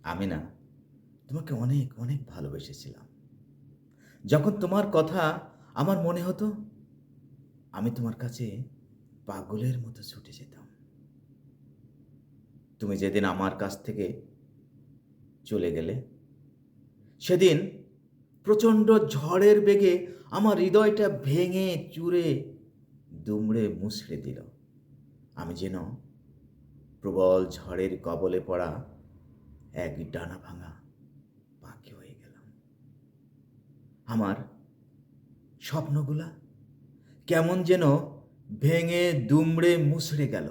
আমি না তোমাকে অনেক অনেক ভালোবেসেছিলাম। যখন তোমার কথা আমার মনে হতো, আমি তোমার কাছে পাগলের মতো ছুটে যেতাম। তুমি যেদিন আমার কাছ থেকে চলে গেলে, সেদিন প্রচণ্ড ঝড়ের বেগে আমার হৃদয়টা ভেঙে চুরে দুমড়ে মুচড়ে দিল। আমি যেন প্রবল ঝড়ের কবলে পড়া এক ডানা ভাঙা পাখি হয়ে গেলাম। আমার স্বপ্নগুলা কেমন যেন ভেঙে দুমড়ে মুচড়ে গেল।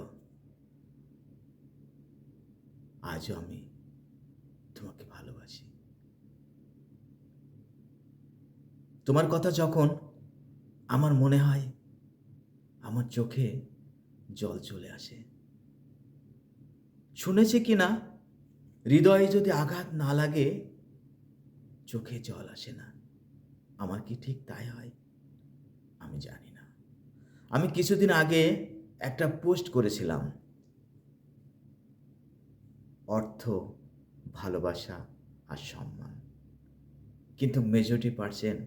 আজও আমি তোমাকে ভালোবাসি। তোমার কথা যখন আমার মনে হয়, আমার চোখে জল চলে আসে। শুনেছি কি না, হৃদয়ে যদি আঘাত না লাগে, চোখে জল আসে না। আমার কি ঠিক তাই হয়? আমি জানি না। আমি কিছুদিন আগে একটা পোস্ট করেছিলাম, অর্থ, ভালোবাসা আর সম্মান। কিন্তু মেজরিটি%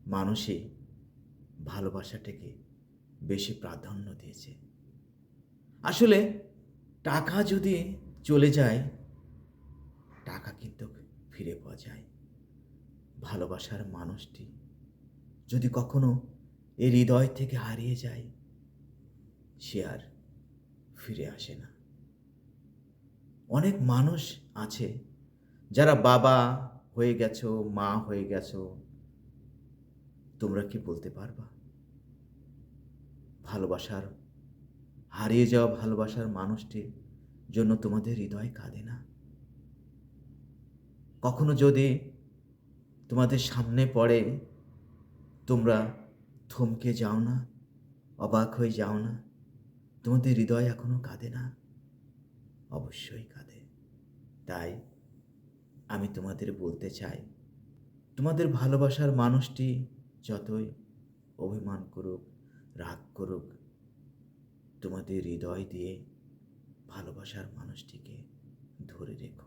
মানুষই ভালোবাসাটাকে বেশি প্রাধান্য দিয়েছে। আসলে টাকা যদি চলে যায়, টাকা কিন্তু ফিরে পাওয়া যায়। ভালোবাসার মানুষটি যদি কখনো এই হৃদয় থেকে হারিয়ে যায়, সে আর ফিরে আসে না। অনেক মানুষ আছে যারা বাবা হয়ে গেছো, মা হয়ে গেছো, তোমরা কি বলতে পারবা ভালোবাসার হারিয়ে যাওয়া ভালোবাসার মানুষটির জন্য তোমাদের হৃদয় কাঁদে না? কখনো যদি তোমাদের সামনে পড়ে, তোমরা থমকে যাও না? অবাক হয়ে যাও না? তোমাদের হৃদয় এখনো কাঁদে না? অবশ্যই কাঁদে। তাই আমি তোমাদের বলতে চাই, তোমাদের ভালোবাসার মানুষটি যতই অভিমান করুক, রাগ করুক, তোমাদের হৃদয় দিয়ে ভালোবাসার মানুষটিকে ধরে রেখো।